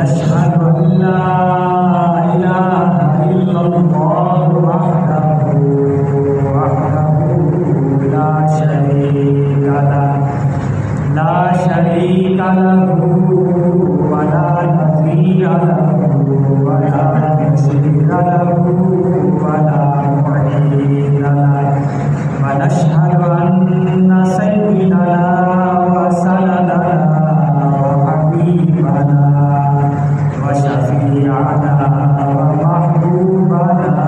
ونشهد أن لا إله إلا الله وحده لا شريك له ولا نظير له ولا مثيل له ولا معين له ونشهد أن سيدنا وسندنا وحبيبنا وشفيعنا ومحبوبنا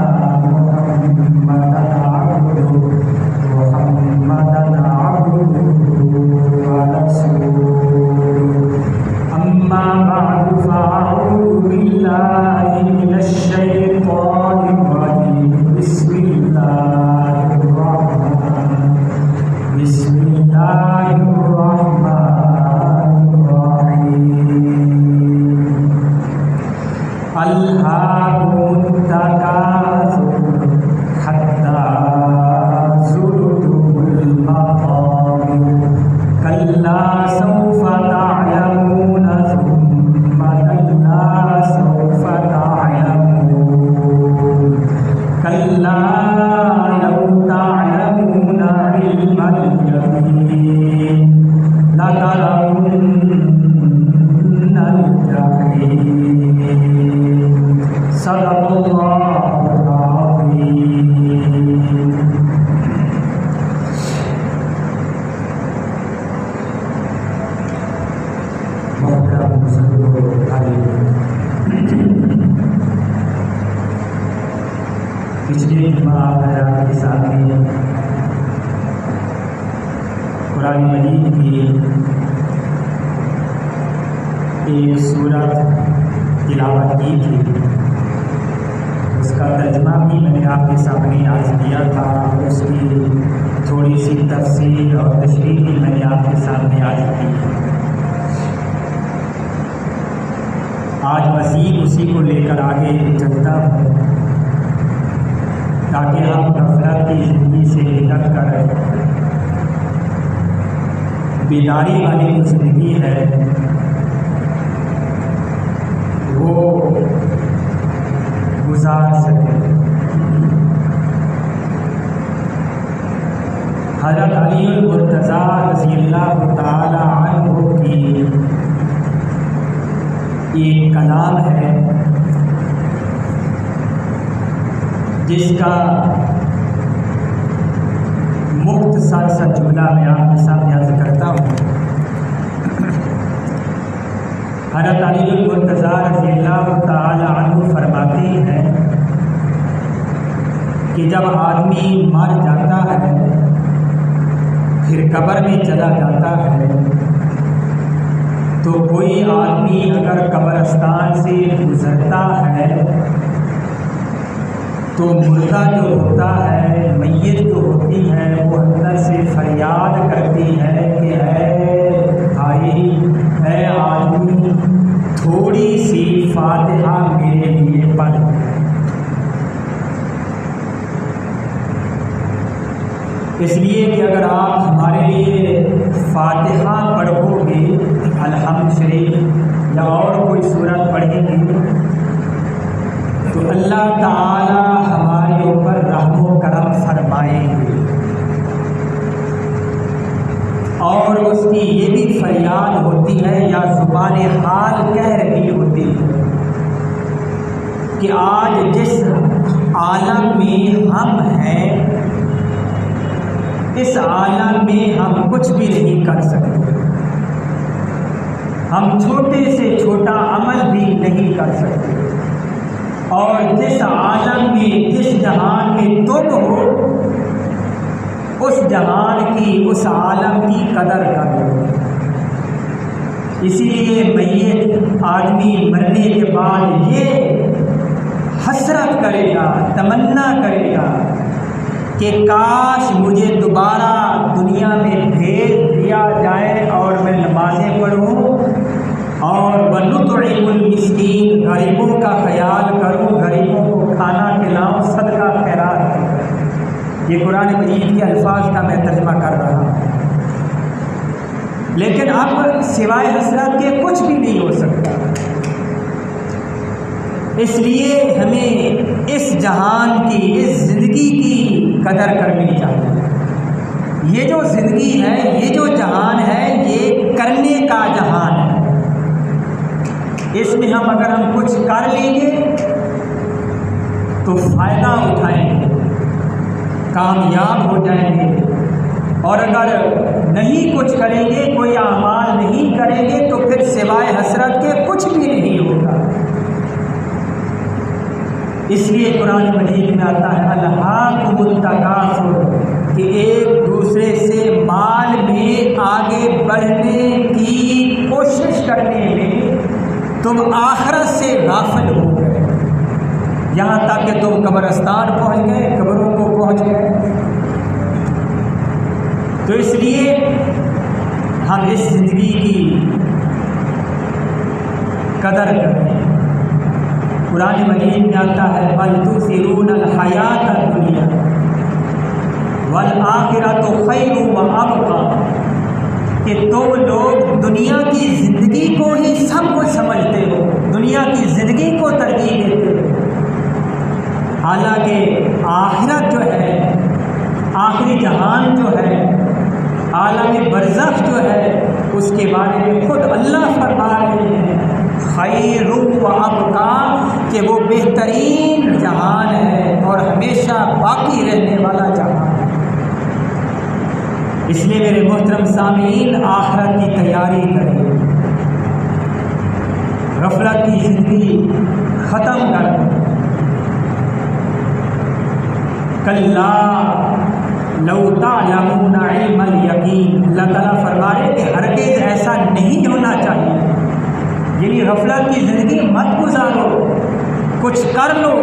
محمدا عبده ورسوله. أما بعد فأعوذ بالله من الشيطان الرجيم. بسم الله الرحمن الرحيم. ألهاكم التكاثر حتى زرتم المقابر كلا سوف تعلمون ثم كلا سوف تعلمون كلا لو تعلمون علم اليقين لترون الجحيم. صدق الله العظيم. محترم بزرگوں بھائی، پچھلے جمعہ کے سامنے قرآن مجید کی ایک سورت تلاوت کی تھی. اس کا ترجمہ بھی میں نے آپ کے سامنے عرض کیا تھا. اس کی تھوڑی سی تفصیل اور تشریح بھی میں نے آپ کے سامنے عرض کی. آج مزید اسی کو لے کر آگے چلتا ہوں تاکہ ہم غفلت کی زندگی سے نکل کر بیداری والی جو زندگی ہے وہ گزار سکے. حضرت علی المرتضیٰ رضی اللہ تعالی عنہ کی ایک کلام ہے جس کا مختصر سا جملہ میں آپ کے سامنے عرض کرتا ہوں. حضرت علی المرتضیٰ رضی اللہ تعالی عنہ فرماتے ہیں کہ جب آدمی مر جاتا ہے پھر قبر میں چلا جاتا ہے تو کوئی آدمی اگر قبرستان سے گزرتا ہے تو مردہ جو ہوتا ہے، میت جو ہوتی ہے، وہ اندر سے فریاد کرتی ہے کہ اے بھائی، اے آدمی، تھوڑی سی فاتحہ میرے لیے پڑھ. اس لیے کہ اگر آپ ہمارے لیے فاتحہ پڑھو گے، الحمد شریف یا اور کوئی سورت پڑھیں گے، تو اللہ تعالی ہمارے اوپر رحم و کرم فرمائیں گے. اور اس کی یہ بھی فریاد ہوتی ہے یا زبان حال کہہ رہی ہوتی ہے کہ آج جس عالم میں ہم ہیں اس عالم میں ہم کچھ بھی نہیں کر سکتے. ہم چھوٹے سے چھوٹا عمل بھی نہیں کر سکتے. اور جس عالم میں، جس جہان میں تم ہو، اس جہان کی، اس عالم کی قدر کرو. اسی لیے میت آدمی مرنے کے بعد یہ حسرت کرے گا، تمنا کرے گا کہ کاش مجھے دوبارہ دنیا میں بھیج دیا جائے اور میں نمازیں پڑھوں اور وَنُطْعِمُ الْمِسْكِينَ، غریبوں کا خیال کروں، غریبوں کو کھانا کھلاؤں، صدقہ خیرات کروں. یہ قرآن مجید کے الفاظ کا میں ترجمہ کر رہا ہوں. لیکن اب سوائے حسرت کے کچھ بھی نہیں ہو سکتا. اس لیے ہمیں اس جہان کی، اس زندگی کی قدر کرنی چاہیے۔ یہ جو زندگی ہے، یہ جو جہان ہے، یہ کرنے کا جہان ہے۔ اس میں اگر ہم کچھ کر لیں گے تو فائدہ اٹھائیں گے، کامیاب ہو جائیں گے، اور اگر نہیں کچھ کریں گے، کوئی اعمال نہیں کریں گے، تو پھر سوائے حسرت کے کچھ بھی نہیں ہوگا۔ اس لیے قرآن مجید میں آتا ہے الہاکم التکاثر، کہ ایک دوسرے سے مال میں آگے بڑھنے کی کوشش کرنے میں تم آخرت سے غافل ہو گئے، یہاں تک کہ تم قبرستان پہنچ گئے، قبروں کو پہنچ گئے۔ تو اس لیے ہم اس زندگی کی قدر کریں۔ قرآن مجید میں آتا ہے بل تؤثرون الحیات الدنیا والآخرۃ خیر وابقی، کہ تم لوگ دنیا کی زندگی کو ہی سب کچھ سمجھتے ہو، دنیا کی زندگی کو ترجیح دیتے ہو، حالانکہ آخرت جو ہے، آخری جہان جو ہے، عالم برزخ جو ہے، اس کے بارے میں خود اللہ فرما رہے ہیں خیر و ابقی، کہ وہ بہترین جہان ہے اور ہمیشہ باقی رہنے والا جہان ہے۔ اس لیے میرے محترم سامعین، آخرت کی تیاری کریں، غفلت کی زندگی ختم کر دیں۔ کلا لو تعلمون علم الیقین، اللہ تعالیٰ فرما رہے کہ ہرگز ایسا نہیں ہونا چاہیے، یعنی غفلت کی زندگی مت گزارو، کچھ کر لو،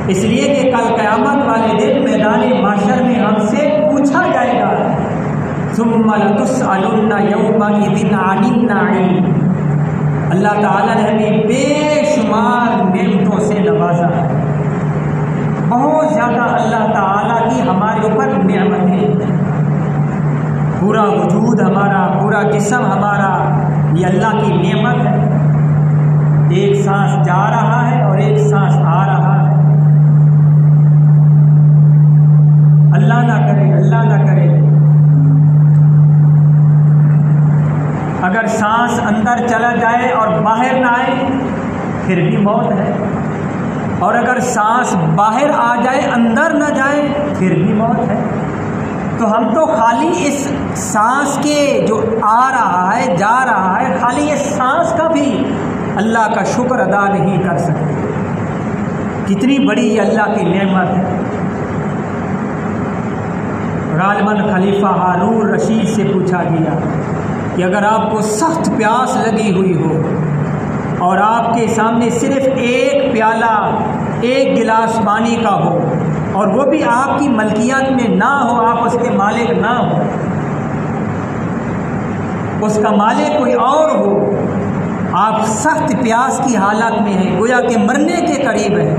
اس لیے کہ کل قیامت والے دن میدان محشر میں ہم سے پوچھا جائے گا ثم لتسألن یومئذ عن النعیم۔ اللہ تعالیٰ نے ہمیں بے شمار نعمتوں سے نوازا ہے، بہت زیادہ اللہ تعالیٰ کی ہمارے اوپر نعمتیں، پورا وجود ہمارا، پورا جسم ہمارا، یہ اللہ کی نعمت ہے۔ ایک سانس جا رہا ہے اور ایک سانس آ رہا ہے، اللہ نہ کرے، اللہ نہ کرے اگر سانس اندر چلا جائے اور باہر نہ آئے پھر بھی موت ہے، اور اگر سانس باہر آ جائے اندر نہ جائے پھر بھی موت ہے۔ تو ہم تو خالی اس سانس کے جو آ رہا ہے، جا رہا ہے، خالی اس سانس کا بھی اللہ کا شکر ادا نہیں کر سکتے، کتنی بڑی یہ اللہ کی نعمت ہے۔ غالباً خلیفہ ہارون رشید سے پوچھا گیا کہ اگر آپ کو سخت پیاس لگی ہوئی ہو اور آپ کے سامنے صرف ایک پیالہ، ایک گلاس پانی کا ہو، اور وہ بھی آپ کی ملکیت میں نہ ہو، آپ اس کے مالک نہ ہو، اس کا مالک کوئی اور ہو، آپ سخت پیاس کی حالت میں ہیں، گویا کہ مرنے کے قریب ہیں،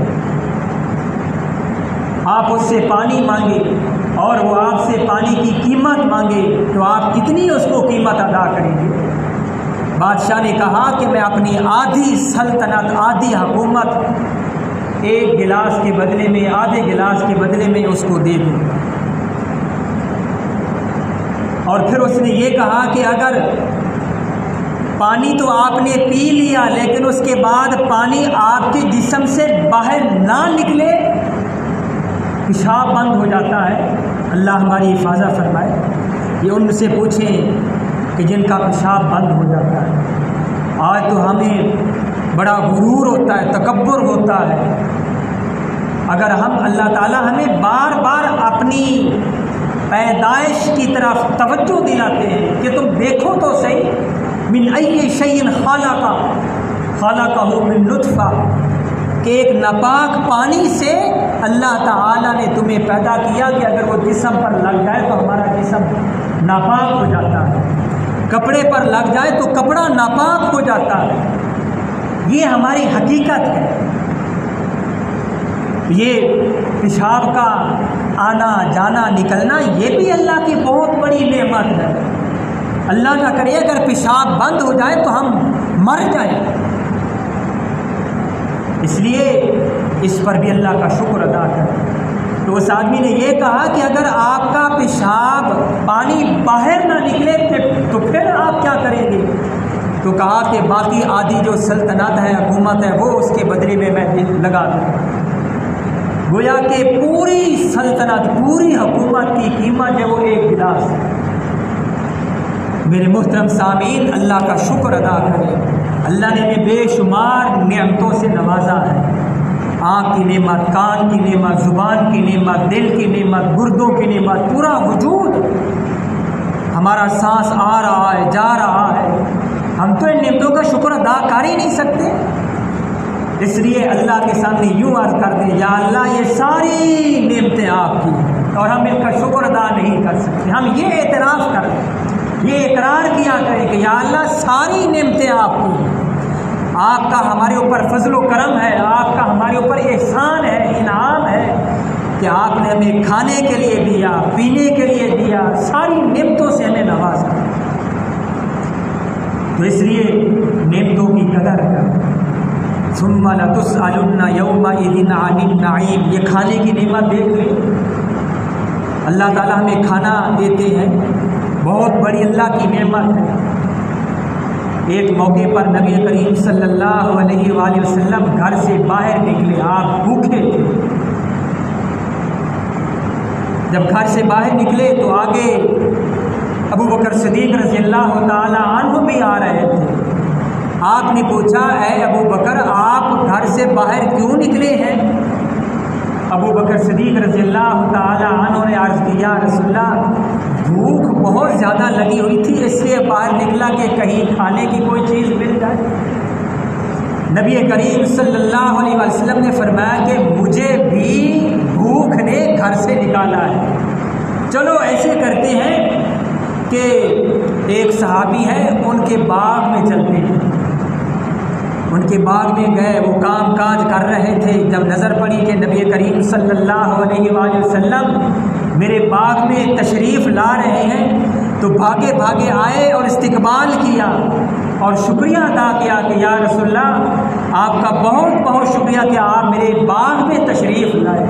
آپ اس سے پانی مانگے اور وہ آپ سے پانی کی قیمت مانگے، تو آپ کتنی اس کو قیمت ادا کریں گے؟ بادشاہ نے کہا کہ میں اپنی آدھی سلطنت، آدھی حکومت ایک گلاس کے بدلے میں، آدھے گلاس کے بدلے میں اس کو دے دوں۔ اور پھر اس نے یہ کہا کہ اگر پانی تو آپ نے پی لیا لیکن اس کے بعد پانی آپ کے جسم سے باہر نہ نکلے، پیشاب بند ہو جاتا ہے، اللہ ہماری حفاظت فرمائے۔ یہ ان سے پوچھیں کہ جن کا پیشاب بند ہو جاتا ہے۔ آج تو ہمیں بڑا غرور ہوتا ہے، تکبر ہوتا ہے، اگر ہم اللہ تعالیٰ ہمیں بار بار اپنی پیدائش کی طرف توجہ دلاتے ہیں کہ تم دیکھو تو صحیح، من ای شیء خلقہ من نطفہ، کہ ایک ناپاک پانی سے اللہ تعالیٰ نے تمہیں پیدا کیا کہ اگر وہ جسم پر لگ جائے تو ہمارا جسم ناپاک ہو جاتا ہے، کپڑے پر لگ جائے تو کپڑا ناپاک ہو جاتا ہے۔ یہ ہماری حقیقت ہے۔ یہ پیشاب کا آنا جانا نکلنا یہ بھی اللہ کی بہت بڑی نعمت ہے۔ اللہ نہ کرے اگر پیشاب بند ہو جائے تو ہم مر جائیں۔ اس لیے اس پر بھی اللہ کا شکر ادا کریں۔ تو اس آدمی نے یہ کہا کہ اگر آپ کا پیشاب پانی باہر نہ نکلے تو پھر آپ کیا کریں گے؟ تو کہا کہ باقی آدھی جو سلطنت ہے، حکومت ہے، وہ اس کے بدلے میں لگا دوں۔ گویا کہ پوری سلطنت، پوری حکومت کی قیمت ہے وہ ایک گلاس ہے۔ میرے محترم سامعین، اللہ کا شکر ادا کریں۔ اللہ نے ہمیں بے شمار نعمتوں سے نوازا ہے۔ آنکھ کی نعمت، کان کی نعمت، زبان کی نعمت، دل کی نعمت، گردوں کی نعمت، پورا وجود ہمارا سانس آ رہا ہے، جا رہا ہے۔ ہم تو ان نعمتوں کا شکر ادا کر ہی نہیں سکتے۔ اس لیے اللہ کے سامنے یوں عرض کر دیں، یا اللہ یہ ساری نعمتیں آپ کی اور ہم ان کا شکر ادا نہیں کر سکتے۔ ہم یہ اعتراف کریں، یہ اقرار کیا کریں کہ یا اللہ ساری نعمتیں آپ کی، آپ کا ہمارے اوپر فضل و کرم ہے، آپ کا ہمارے اوپر احسان ہے، انعام ہے کہ آپ نے ہمیں کھانے کے لیے دیا، پینے کے لیے دیا، ساری نعمتوں سے ہمیں نوازا۔ تو اس لیے نعمتوں کی قدر کر۔ ثم لتسألن یومئذ عن النعیم، یہ کھانے کی نعمت دیکھ لیں۔ اللہ تعالیٰ ہمیں کھانا دیتے ہیں، بہت بڑی اللہ کی نعمت ہے۔ ایک موقع پر نبی کریم صلی اللہ علیہ وآلہ وسلم گھر سے باہر نکلے، آپ بھوکے تھے۔ جب گھر سے باہر نکلے تو آگے ابو بکر صدیق رضی اللہ تعالی عنہ بھی آ رہے تھے۔ آپ نے پوچھا، اے ابو بکر آپ گھر سے باہر کیوں نکلے ہیں؟ ابو بکر صدیق رضی اللہ تعالی عنہ نے عرض کیا، رسول اللہ بھوک بہت زیادہ لگی ہوئی تھی، اس لیے باہر نکلا کہ کہیں کھانے کی کوئی چیز مل جائے۔ نبی کریم صلی اللہ علیہ وسلم نے فرمایا کہ مجھے بھی بھوک نے گھر سے نکالا ہے، چلو ایسے کرتے ہیں کہ ایک صحابی ہے، ان کے باغ میں چلتے ہیں۔ ان کے باغ میں گئے، وہ کام کاج کر رہے تھے۔ جب نظر پڑی کہ نبی کریم صلی اللہ علیہ وآلہ وسلم میرے باغ میں تشریف لا رہے ہیں تو بھاگے بھاگے آئے اور استقبال کیا اور شکریہ ادا کیا کہ یا رسول اللہ آپ کا بہت بہت شکریہ کہ آپ میرے باغ میں تشریف لائے۔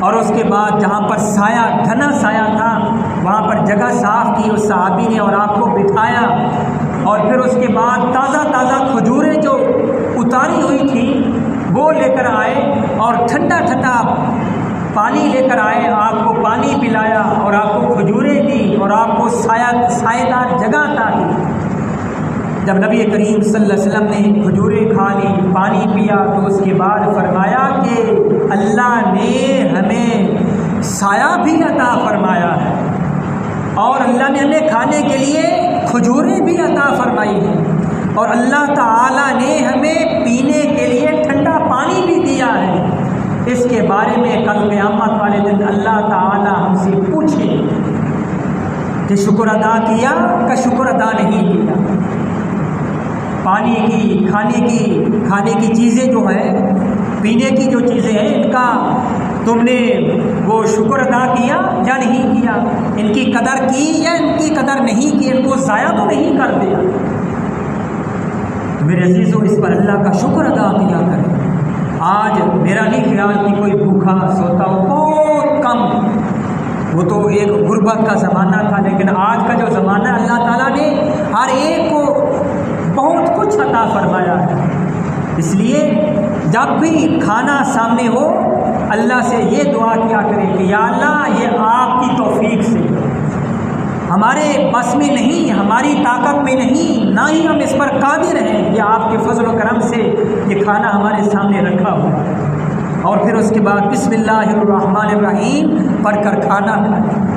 اور اس کے بعد جہاں پر سایہ، گھنا سایہ تھا، وہاں پر جگہ صاف کی اس صحابی نے اور آپ کو بٹھایا، اور پھر اس کے بعد تازہ تازہ کھجوریں جو اتاری ہوئی تھیں وہ لے کر آئے اور ٹھنڈا ٹھنڈا پانی لے کر آئے، آپ کو پانی پلایا اور آپ کو کھجوریں دی اور آپ کو سایہ دار جگہ عطا کی۔ جب نبی کریم صلی اللہ علیہ وسلم نے کھجوریں کھا لی، پانی پیا، تو اس کے بعد فرمایا کہ اللہ نے ہمیں سایہ بھی عطا فرمایا ہے اور اللہ نے ہمیں کھانے کے لیے کھجوریں بھی عطا فرمائی ہیں، اور اللہ تعالیٰ نے ہمیں پینے کے لیے ٹھنڈا پانی بھی دیا ہے۔ اس کے بارے میں کل قیامت والے دن اللہ تعالیٰ ہم سے پوچھے کہ شکر ادا کیا کہ شکر ادا نہیں کیا۔ پانی کی، کھانے کی چیزیں جو ہیں، پینے کی جو چیزیں ہیں، ان کا تم نے وہ شکر ادا کیا یا نہیں کیا؟ ان کی قدر کی یا ان کی قدر نہیں کی؟ ان کو ضائع تو نہیں کر دیا؟ میرے عزیزوں، اس پر اللہ کا شکر ادا کیا کریں۔ آج میرا نہیں خیال کہ کوئی بھوکا سوتا ہو، بہت کم۔ وہ تو ایک غربت کا زمانہ تھا، لیکن آج کا جو زمانہ ہے، اللہ تعالیٰ نے ہر ایک کو بہت کچھ عطا فرمایا ہے۔ اس لیے جب بھی کھانا سامنے ہو، اللہ سے یہ دعا کیا کریں کہ یا اللہ یہ آپ کی توفیق سے، ہمارے بس میں نہیں، ہماری طاقت میں نہیں، نہ ہی ہم اس پر قادر ہیں، یہ آپ کے فضل و کرم سے یہ کھانا ہمارے سامنے رکھا ہوا ہے۔ اور پھر اس کے بعد بسم اللہ الرحمن الرحیم پڑھ کر کھانا کھائیں،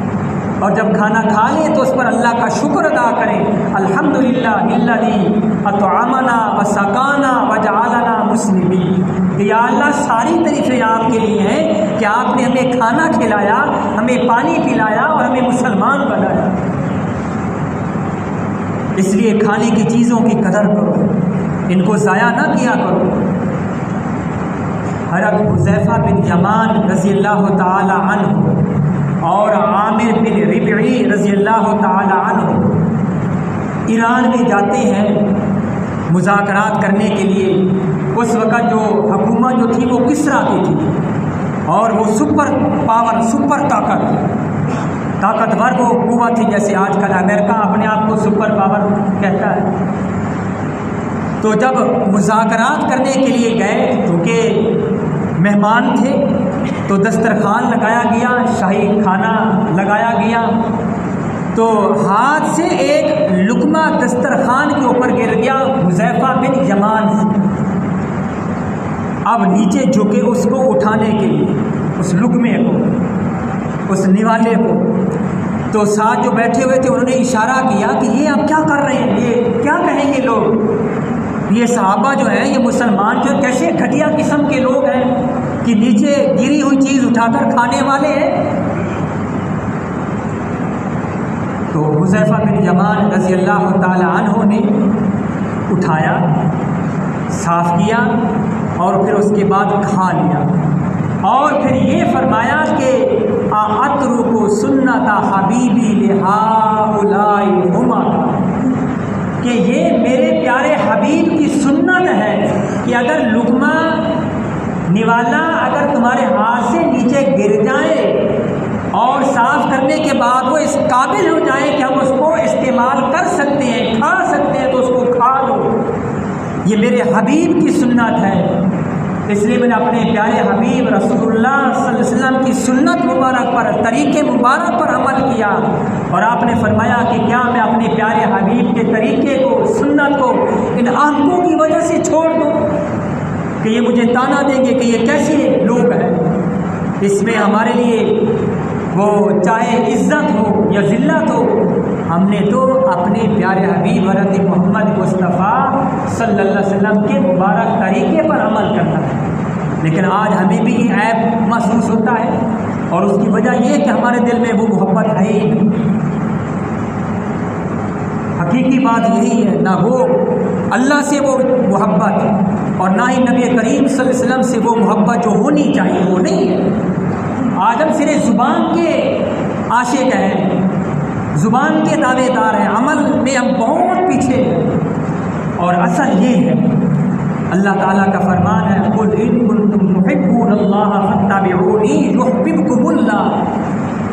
اور جب کھانا کھا لیں تو اس پر اللہ کا شکر ادا کریں۔ الحمدللہ الذی اطعمنا وسقانا وجعلنا مسلمین، کہ یا اللہ ساری تعریفیں آپ کے لیے ہیں کہ آپ نے ہمیں کھانا کھلایا، ہمیں پانی پلایا اور ہمیں مسلمان بنایا۔ اس لیے کھانے کی چیزوں کی قدر کرو، ان کو ضائع نہ کیا کرو۔ حضرت حذیفہ بن یمان رضی اللہ تعالی عنہ اور عامر بن ربعی رضی اللہ تعالی عنہ ایران میں جاتے ہیں مذاکرات کرنے کے لیے اس وقت جو حکومت جو تھی وہ کسریٰ کی تھی، اور وہ سپر پاور، سپر طاقتور وہ قوت تھی، جیسے آج کل امریکہ اپنے آپ کو سپر پاور کہتا ہے۔ تو جب مذاکرات کرنے کے لیے گئے، چونکہ مہمان تھے تو دسترخوان لگایا گیا، شاہی کھانا لگایا گیا، تو ہاتھ سے ایک لقمہ دسترخوان کے اوپر گر گیا حذیفہ بن یمان سے۔ اب نیچے جھکے اس کو اٹھانے کے لیے، اس لقمے کو، اس نوالے کو، تو ساتھ جو بیٹھے ہوئے تھے انہوں نے اشارہ کیا کہ یہ آپ کیا کر رہے ہیں، یہ کیا کہیں گے لوگ، یہ صحابہ جو ہیں، یہ مسلمان جو کیسے گھٹیا قسم کے لوگ ہیں کہ نیچے گری ہوئی چیز اٹھا کر کھانے والے ہیں۔ تو حذیفہ بن یمان رضی اللہ تعالی عنہ نے اٹھایا، صاف کیا، اور پھر اس کے بعد کھا لیا، اور پھر یہ فرمایا کہ اترک سنت حبیبی لہؤلاء الامم، کہ یہ میرے پیارے حبیب کی سنت ہے کہ اگر لقمہ نوالا اگر تمہارے ہاتھ سے نیچے گر جائے اور صاف کرنے کے بعد وہ اس قابل ہو جائیں کہ ہم اس کو استعمال کر سکتے ہیں، کھا سکتے ہیں، تو اس کو کھا لو، یہ میرے حبیب کی سنت ہے۔ اس لیے میں نے اپنے پیارے حبیب رسول اللہ صلی اللہ علیہ وسلم کی سنت مبارک پر، طریقے مبارک پر عمل کیا، اور آپ نے فرمایا کہ کیا میں اپنے پیارے حبیب کے طریقے کو، سنت کو ان آنکھوں کی وجہ سے چھوڑ دوں کہ یہ مجھے تانا دیں گے کہ یہ کیسے لوگ ہیں۔ اس میں ہمارے لیے وہ چاہے عزت ہو یا ذلت ہو، ہم نے تو اپنے پیارے حبیب حضرت محمد مصطفیٰ صلی اللہ علیہ وسلم کے مبارک طریقے پر عمل کرنا ہے، لیکن آج ہمیں بھی یہ عیب محسوس ہوتا ہے، اور اس کی وجہ یہ کہ ہمارے دل میں وہ محبت ہے ہی نہیں۔ حقیقی بات یہی ہے، نہ وہ اللہ سے وہ محبت اور نہ ہی نبی کریم صلی اللہ علیہ وسلم سے وہ محبت جو ہونی چاہیے وہ نہیں ہے۔ آج ہم صرف زبان کے عاشق ہیں، زبان کے دعوے دار ہیں، عمل میں ہم بہت پیچھے ہیں، اور اصل یہ ہے اللہ تعالیٰ کا فرمان ہے قُلْ إِن كُنتُمْ تُحِبُّونَ اللَّهَ فَاتَّبِعُونِي يُحْبِبْكُمُ اللَّهُ،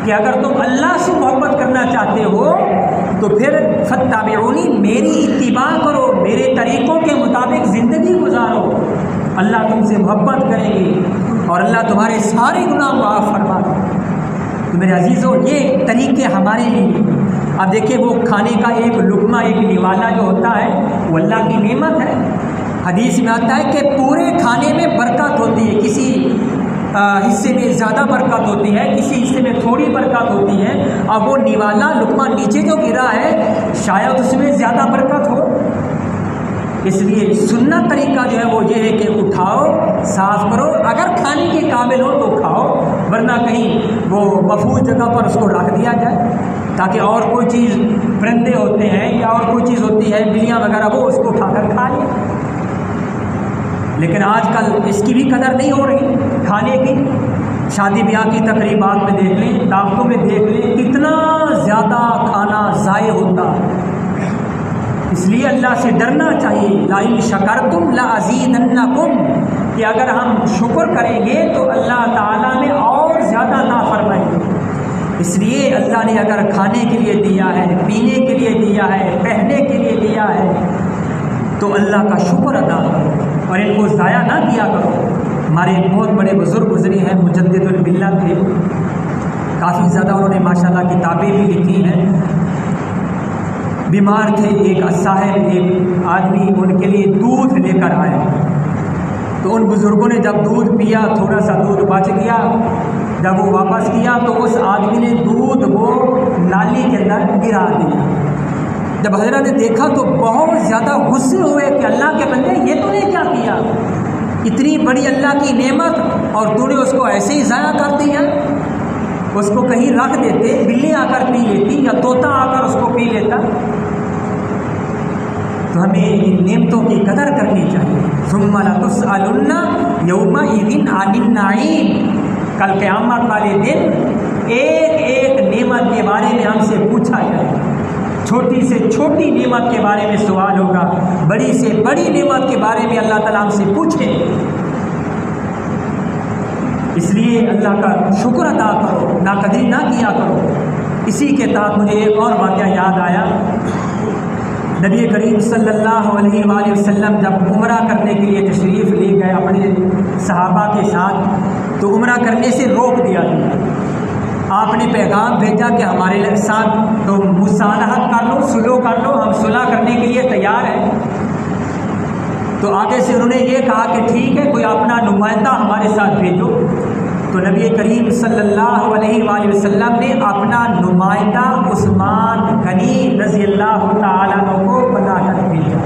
کہ اگر تم اللہ سے محبت کرنا چاہتے ہو تو پھر فَاتَّبِعُونِی، میری اتباع کرو، میرے طریقوں کے مطابق زندگی گزارو، اللہ تم سے محبت کریں گے اور اللہ تمہارے سارے گناہ معاف فرما دے۔ تو میرے عزیزوں، یہ طریقے ہمارے لیے، اب دیکھیں وہ کھانے کا ایک لقمہ، ایک نوالا جو ہوتا ہے وہ اللہ کی نعمت ہے۔ حدیث میں آتا ہے کہ پورے کھانے میں برکت ہوتی ہے، کسی حصے میں زیادہ برکت ہوتی ہے، کسی حصے میں تھوڑی برکت ہوتی ہے، اب وہ نوالا لقمہ نیچے جو گرا ہے شاید اس میں زیادہ برکت ہو۔ اس لیے سنت طریقہ جو ہے وہ یہ ہے کہ اٹھاؤ، صاف کرو، اگر کھانے کے قابل ہو تو کھاؤ، ورنہ کہیں وہ محفوظ جگہ پر اس کو رکھ دیا جائے تاکہ اور کوئی چیز، پرندے ہوتے ہیں یا اور کوئی چیز ہوتی ہے، بلیاں وغیرہ، وہ اس کو اٹھا کر کھا لیں۔ لیکن آج کل اس کی بھی قدر نہیں ہو رہی کھانے کی۔ شادی بیاہ کی تقریبات میں دیکھ لیں، دعوتوں میں دیکھ لیں، کتنا زیادہ کھانا ضائع ہوتا ہے۔ اس لیے اللہ سے ڈرنا چاہیے، لَئِن شَكَرْتُمْ لَأَزِيدَنَّكُمْ، کہ اگر ہم شکر کریں گے تو اللہ تعالیٰ میں اور زیادہ عطا فرمائیں گے۔ اس لیے اللہ نے اگر کھانے کے لیے دیا ہے، پینے کے لیے دیا ہے، پہننے کے لیے دیا ہے، تو اللہ کا شکر ادا کرو اور ان کو ضائع نہ کیا کرو۔ ہمارے بہت بڑے بزرگ گزرے ہیں، مجدد الملت تھے، کافی زیادہ انہوں نے ماشاءاللہ کتابیں بھی لکھی ہیں۔ بیمار تھے، ایک صاحب، ایک آدمی ان کے لیے دودھ لے کر آئے، تو ان بزرگوں نے جب دودھ پیا، تھوڑا سا دودھ بچ گیا، جب وہ واپس کیا تو اس آدمی نے دودھ وہ نالی کے اندر گرا دیا۔ جب حضرت نے دیکھا تو بہت زیادہ غصے ہوئے کہ اللہ کے بندے، یہ تو نے کیا کیا، اتنی بڑی اللہ کی نعمت اور تو نے اس کو ایسے ہی ضائع کر دیا۔ اس کو کہیں رکھ دیتے، بلی آ کر پی لیتی یا طوطا آ کر اس کو پی لیتا۔ تو ہمیں ان نعمتوں کی قدر کرنی چاہیے۔ ثم لتسألن یومئذ عن النعیم، کل قیامت والے دن ایک ایک نعمت کے بارے میں ہم سے پوچھا جائے گا۔ چھوٹی سے چھوٹی نعمت کے بارے میں سوال ہوگا، بڑی سے بڑی نعمت کے بارے میں اللہ تعالیٰ ہم سے پوچھے۔ اس لیے اللہ کا شکر ادا کرو، ناقدری نہ کیا کرو۔ اسی کے تحت مجھے ایک اور واقعہ یاد آیا۔ نبی کریم صلی اللہ علیہ وآلہ وسلم جب عمرہ کرنے کے لیے تشریف لے گئے اپنے صحابہ کے ساتھ، تو عمرہ کرنے سے روک دیا گیا۔ آپ نے پیغام بھیجا کہ ہمارے ساتھ تو مصالحت کر لو، صلح کر لو، ہم صلح کرنے کے لیے تیار ہیں۔ تو آگے سے انہوں نے یہ کہا کہ ٹھیک ہے، کوئی اپنا نمائندہ ہمارے ساتھ بھیجو۔ تو نبی کریم صلی اللہ علیہ وآلہ وسلم نے اپنا نمائندہ عثمان غنی رضی اللہ تعالیٰ عنہ کو بنا کر بھیجا۔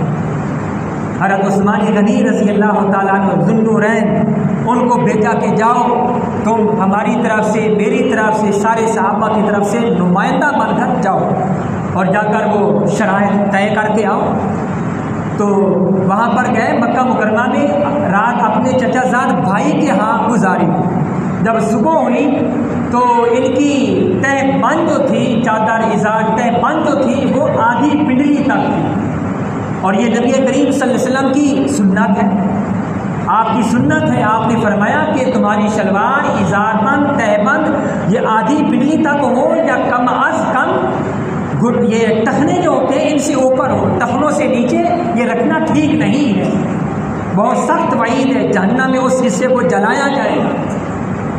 حضرت عثمان غنی رضی اللہ تعالیٰ عنہ ذو النورین ان کو بھیجا کہ جاؤ تم ہماری طرف سے، میری طرف سے، سارے صحابہ کی طرف سے نمائندہ بن کر جاؤ اور جا کر وہ شرائط طے کر کے آؤ۔ تو وہاں پر گئے، مکہ مکرمہ میں رات اپنے چچا زاد بھائی کے ہاں گزاری۔ جب صبح ہوئی تو ان کی تہ بند جو تھی، چادر ازار تہ بند جو تھی وہ آدھی پنڈلی تک تھی، اور یہ نبی کریم صلی اللہ علیہ وسلم کی سنت ہے، آپ کی سنت ہے۔ آپ نے فرمایا کہ تمہاری شلوار ازار بند تہ بند یہ آدھی پنڈلی تک ہو یا کم از کم یہ ٹخنے جو ہوتے ہیں ان سے اوپر ہو، ٹخنوں سے نیچے یہ رکھنا ٹھیک نہیں ہے، بہت سخت وعید ہے، جہنم میں اس حصے کو جلایا جائے گا۔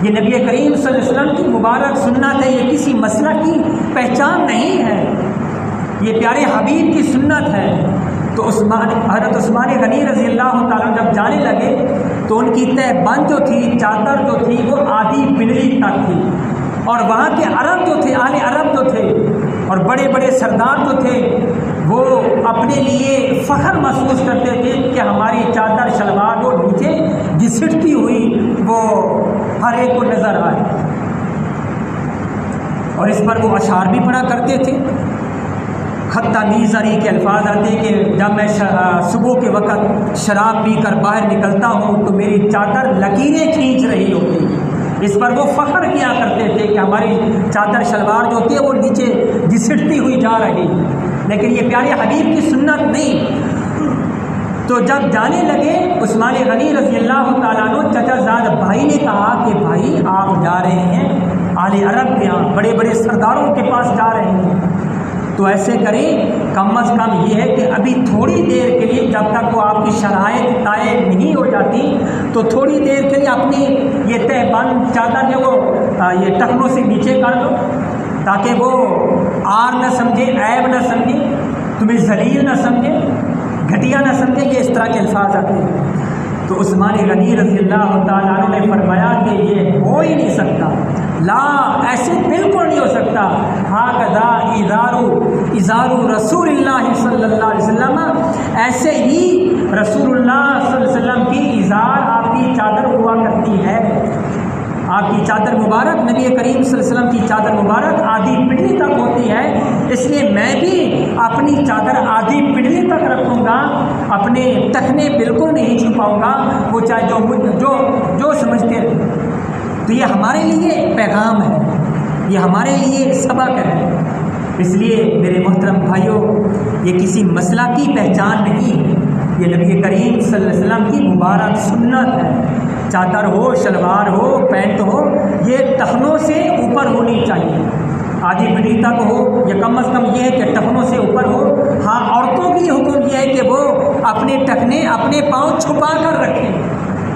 یہ نبی کریم صلی اللہ علیہ وسلم کی مبارک سنت ہے، یہ کسی مسئلہ کی پہچان نہیں ہے، یہ پیارے حبیب کی سنت ہے۔ تو حضرت عثمان غنی رضی اللہ تعالیٰ جب جانے لگے تو ان کی تہ بند جو تھی، چادر جو تھی وہ آدھی پنڈلی تک تھی، اور وہاں کے عرب جو تھے، اہل عرب جو تھے اور بڑے بڑے سردار جو تھے وہ اپنے لیے فخر محسوس کرتے تھے کہ ہماری چادر شلوار کو نیچے گھسٹتی ہوئی وہ ہر ایک کو نظر آئے، اور اس پر وہ اشعار بھی پڑھا کرتے تھے۔ خطہ میزری کے الفاظ آتے کہ جب میں صبح کے وقت شراب پی کر باہر نکلتا ہوں تو میری چادر لکیریں کھینچ رہی ہوتی ہے۔ اس پر وہ فخر کیا کرتے تھے کہ ہماری چادر شلوار جو ہوتی ہے وہ نیچے گھسٹتی ہوئی جا رہی ہے، لیکن یہ پیارے حبیب کی سنت نہیں۔ تو جب جانے لگے عثمان غنی رضی اللہ تعالیٰ عنہ چچا زاد بھائی نے کہا کہ بھائی آپ جا رہے ہیں اہل عرب کے یہاں، بڑے بڑے سرداروں کے پاس جا رہے ہیں، تو ایسے کریں کم از کم یہ ہے کہ ابھی تھوڑی دیر کے لیے جب تک وہ آپ کی شرائط طے نہیں ہو جاتی تو تھوڑی دیر کے لیے اپنی یہ تہ بند چادر جو وہ یہ ٹخنوں سے نیچے کر دو، تاکہ وہ آر نہ سمجھے، عیب نہ سمجھے، تمہیں ذلیل نہ سمجھے، گھٹیا نہ سمجھے، یہ اس طرح کے الفاظ آتے ہیں۔ تو عثمان غنی رضی اللہ تعالیٰ عنہ نے فرمایا کہ یہ ہو ہی نہیں سکتا، لا ایسے بالکل نہیں ہو سکتا، ہاکذا ازارو رسول اللہ صلی اللہ علیہ وسلم، ایسے ہی رسول اللہ صلی اللہ علیہ وسلم کی ازار آپ کی چادر ہوا کرتی ہے، آپ کی چادر مبارک نبی کریم صلی اللہ علیہ وسلم کی چادر مبارک آدھی پنڈلی تک ہوتی ہے، اس لیے میں بھی اپنی چادر آدھی پنڈلی تک رکھوں گا، اپنے ٹخنے بالکل نہیں چھپاؤں گا، وہ چاہے جو سمجھتے رہے۔ تو یہ ہمارے لیے پیغام ہے، یہ ہمارے لیے سبق ہے۔ اس لیے میرے محترم بھائیوں، یہ کسی مسئلہ کی پہچان نہیں ہے، یہ نبی کریم صلی اللہ علیہ وسلم کی مبارک سنت ہے۔ چادر ہو، شلوار ہو، پینٹ ہو، یہ ٹخنوں سے اوپر ہونی چاہیے، آدھی پنڈلی تک ہو، یا کم از کم یہ ہے کہ ٹخنوں سے اوپر ہو۔ ہاں، عورتوں کے لیے حکم یہ ہے کہ وہ اپنے ٹخنے اپنے پاؤں چھپا کر رکھیں،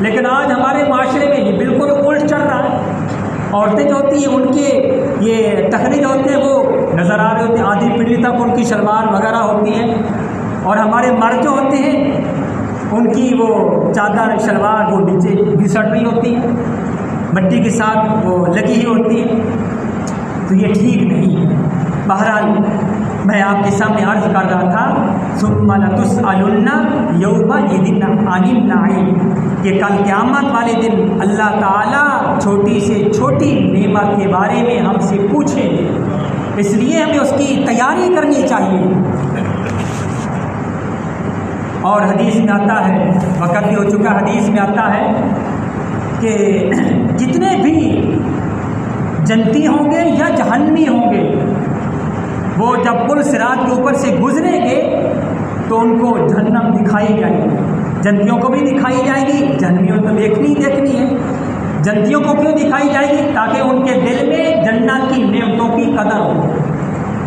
لیکن آج ہمارے معاشرے میں یہ بالکل الٹ چل رہا ہے۔ عورتیں جو ہوتی ہیں ان کے یہ ٹخنے جو ہوتے ہیں وہ نظر آ رہے ہوتے ہیں، آدھی پنڈلی تک ان کی شلوار وغیرہ ہوتی ہے، اور ہمارے مرد جو ہوتے ہیں ان کی وہ چادر شلوار وہ نیچے گھسٹ رہی ہوتی ہے، مٹی کے ساتھ وہ لگی ہی ہوتی ہے، تو یہ ٹھیک نہیں ہے۔ بہرحال میں آپ کے سامنے عرض کر رہا تھا ثم لتسألن یومئذ عن النعیم، کہ کل قیامت والے دن اللہ تعالیٰ چھوٹی سے چھوٹی نعمت کے بارے میں ہم سے پوچھیں گے، اس لیے ہمیں اس کی تیاری کرنی چاہیے۔ اور حدیث میں آتا ہے، وقت بھی ہو چکا، حدیث میں آتا ہے کہ جتنے بھی جنتی ہوں گے یا جہنمی ہوں گے وہ جب پل صراط کے اوپر سے گزریں گے تو ان کو جہنم دکھائی جائے گی، جنتیوں کو بھی دکھائی جائے گی، جہنمیوں تو دیکھنی ہے۔ جنتیوں کو کیوں دکھائی جائے گی؟ تاکہ ان کے دل میں جنت کی نعمتوں کی قدر ہو۔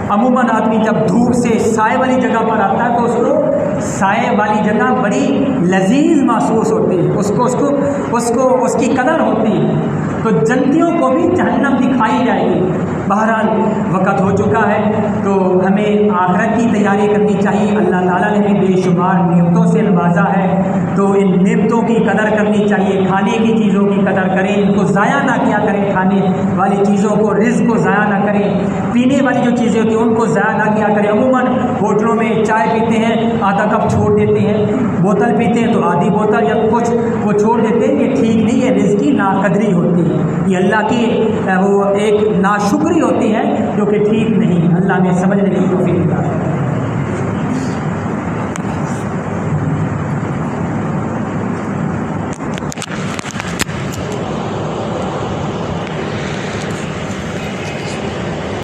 عموماً آدمی جب دھوپ سے سائے والی جگہ پر آتا ہے تو اس کو سائے والی جگہ بڑی لذیذ محسوس ہوتی ہے، اس کی قدر ہوتی ہے۔ تو جنتیوں کو بھی جہنم دکھائی جائے گی۔ بہرحال وقت ہو چکا ہے تو ہمیں آخرت کی تیاری کرنی چاہیے۔ اللہ تعالیٰ نے بھی بے شمار نعمتوں سے نوازا ہے تو ان نعمتوں کی قدر کرنی چاہیے۔ کھانے کی چیزوں کی قدر کریں، ان کو ضائع نہ کیا کریں، کھانے والی چیزوں کو، رزق کو ضائع نہ کریں۔ پینے والی جو چیزیں ہوتی ہیں ان کو ضائع نہ کیا کریں۔ عموماً ہوٹلوں میں چائے پیتے ہیں، آدھا کپ چھوڑ دیتے ہیں، بوتل پیتے ہیں تو آدھی بوتل یا کچھ وہ چھوڑ دیتے ہیں، یہ ٹھیک نہیں ہے، رزق کی ناقدری ہوتی ہے، یہ اللہ کی وہ ایک ناشکری ہوتی ہے جو کہ ٹھیک نہیں۔ اللہ نے سمجھنے کی توفیق دی۔